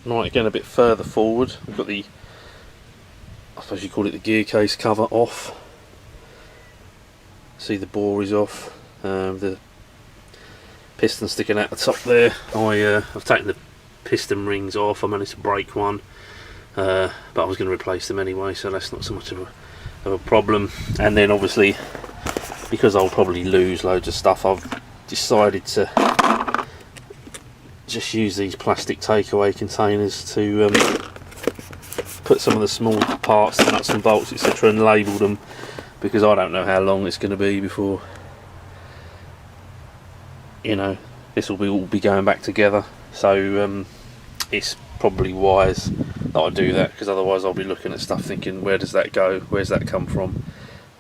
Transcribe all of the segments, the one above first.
Right, again a bit further forward, we've got the, I suppose you call it the gear case cover off. See the bore is off, the piston sticking out the top there. I've taken the piston rings off. I managed to break one, but I was going to replace them anyway, so that's not so much of a problem. And then obviously, because I'll probably lose loads of stuff, I've decided to just use these plastic takeaway containers to put some of the small parts, the nuts and bolts, etc., and label them, because I don't know how long it's going to be before, you know, this will all be going back together. So it's probably wise that I do that, because otherwise I'll be looking at stuff thinking, where does that go, where's that come from?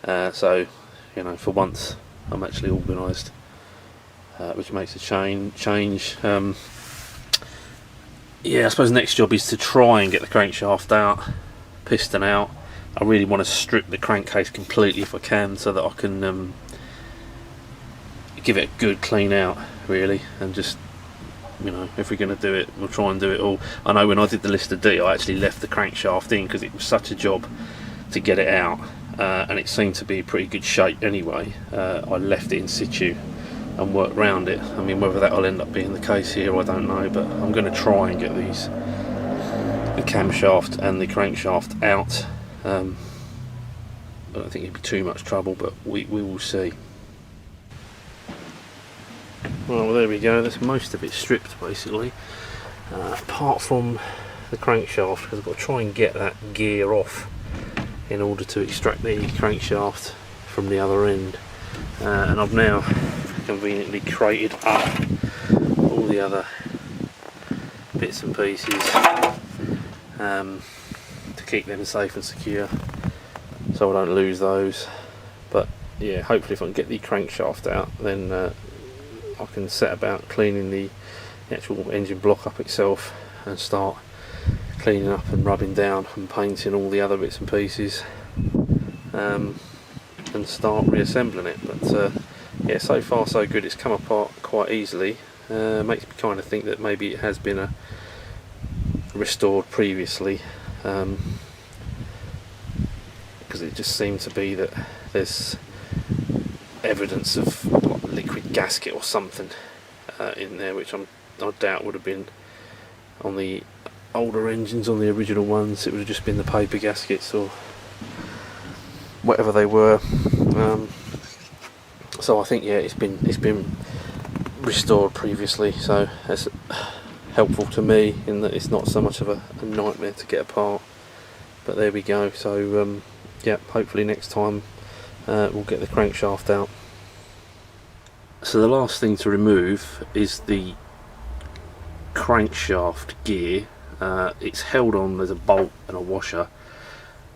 So, you know, for once I'm actually organised, which makes a change. Yeah, I suppose the next job is to try and get the crankshaft out, piston out. I really want to strip the crankcase completely if I can, so that I can give it a good clean out, really, and just, you know, if we're going to do it, we'll try and do it all. I know when I did the Lister D, I actually left the crankshaft in because it was such a job to get it out, and it seemed to be in pretty good shape anyway. I left it in situ and work around it. I mean, whether that'll end up being the case here, I don't know, but I'm going to try and get these, the camshaft and the crankshaft out. I don't think it'd be too much trouble, but we will see. Well, there we go, that's most of it stripped basically, apart from the crankshaft, because I've got to try and get that gear off in order to extract the crankshaft from the other end. And I've now conveniently crated up all the other bits and pieces to keep them safe and secure, so I don't lose those. But yeah, hopefully if I can get the crankshaft out, then I can set about cleaning the actual engine block up itself and start cleaning up and rubbing down and painting all the other bits and pieces, and start reassembling it. But yeah, so far so good. It's come apart quite easily. Makes me kind of think that maybe it has been restored previously, because it just seemed to be that there's evidence of like liquid gasket or something in there, which I doubt would have been on the older engines. On the original ones, it would have just been the paper gaskets or whatever they were. So I think, yeah, it's been restored previously, so that's helpful to me in that it's not so much of a nightmare to get apart. But there we go. So yeah, hopefully next time we'll get the crankshaft out. So the last thing to remove is the crankshaft gear. It's held on, there's a bolt and a washer,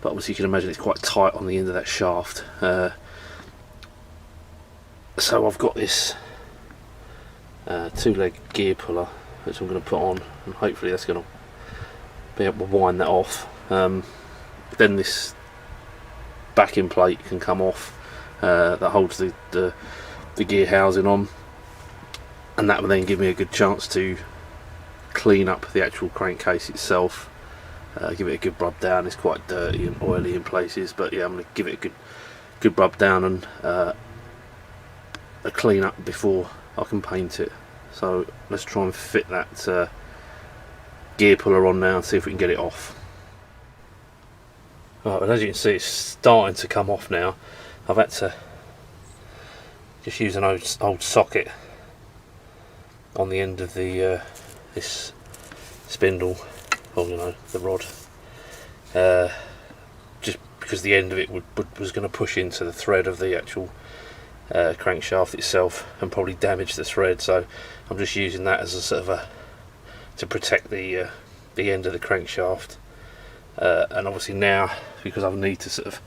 but obviously you can imagine it's quite tight on the end of that shaft. So I've got this two-leg gear puller which I'm going to put on, and hopefully that's going to be able to wind that off. Then this backing plate can come off that holds the gear housing on, and that will then give me a good chance to clean up the actual crankcase itself, give it a good rub down. It's quite dirty and oily in places, but yeah, I'm going to give it a good rub down and a clean up before I can paint it. So let's try and fit that gear puller on now and see if we can get it off. Right, well, as you can see, it's starting to come off now. I've had to just use an old socket on the end of the this spindle, or you know, the rod, just because the end of it was going to push into the thread of the actual crankshaft itself and probably damage the thread. So I'm just using that as a sort of to protect the end of the crankshaft. And obviously now, because I need to sort of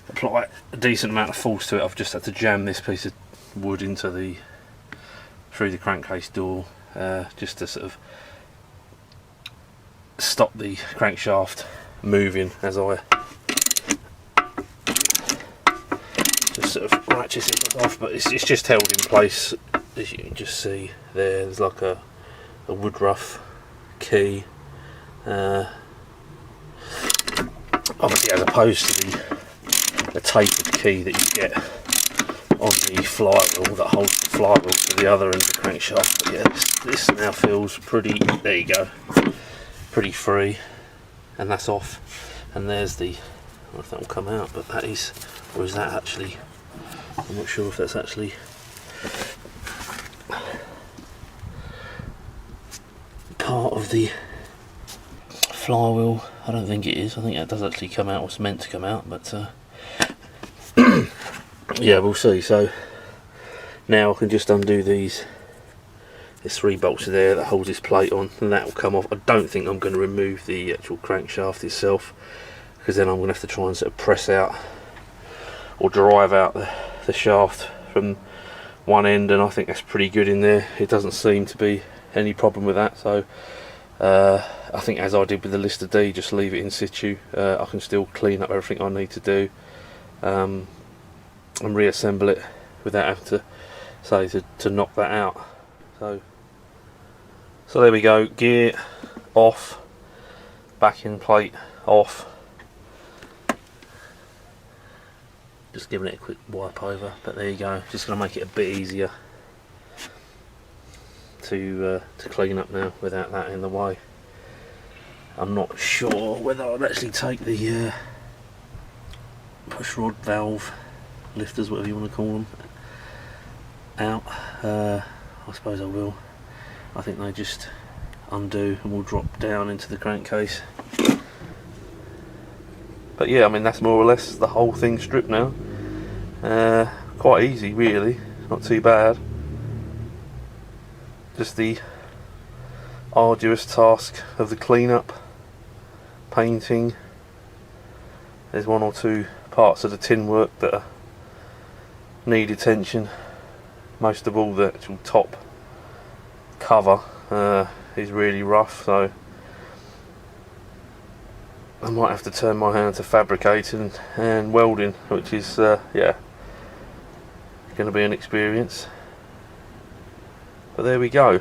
apply a decent amount of force to it, I've just had to jam this piece of wood into through the crankcase door, just to sort of stop the crankshaft moving as I just sort of ratchet it off. But it's just held in place, as you can just see there. There's like a wood rough key Obviously, as opposed to the tapered key that you get on the flywheel that holds the flywheel to the other end of the crankshaft. But yeah, this now feels pretty, there you go, pretty free, and that's off. And there's the, I don't know if that will come out, but that is, or is that actually, I'm not sure if that's actually part of the flywheel. I don't think it is. I think that does actually come out, what's meant to come out, but yeah, we'll see. So now I can just undo these. There's 3 bolts there that holds this plate on, and that will come off. I don't think I'm going to remove the actual crankshaft itself, because then I'm going to have to try and sort of press out or drive out the shaft from one end, and I think that's pretty good in there. It doesn't seem to be any problem with that, so I think, as I did with the Lister D, just leave it in situ. I can still clean up everything I need to do and reassemble it without having to say to knock that out. So there we go, gear off, backing plate off. Just giving it a quick wipe over, but there you go. Just going to make it a bit easier to clean up now without that in the way. I'm not sure whether I'd actually take the push rod valve lifters, whatever you want to call them, out. I suppose I will. I think they just undo and will drop down into the crankcase. But yeah, I mean, that's more or less the whole thing stripped now. Quite easy really, not too bad. Just the arduous task of the cleanup, painting. There's 1 or 2 parts of the tin work that need attention. Most of all, the actual top cover is really rough, so I might have to turn my hand to fabricating and welding, which is yeah, going to be an experience. But there we go.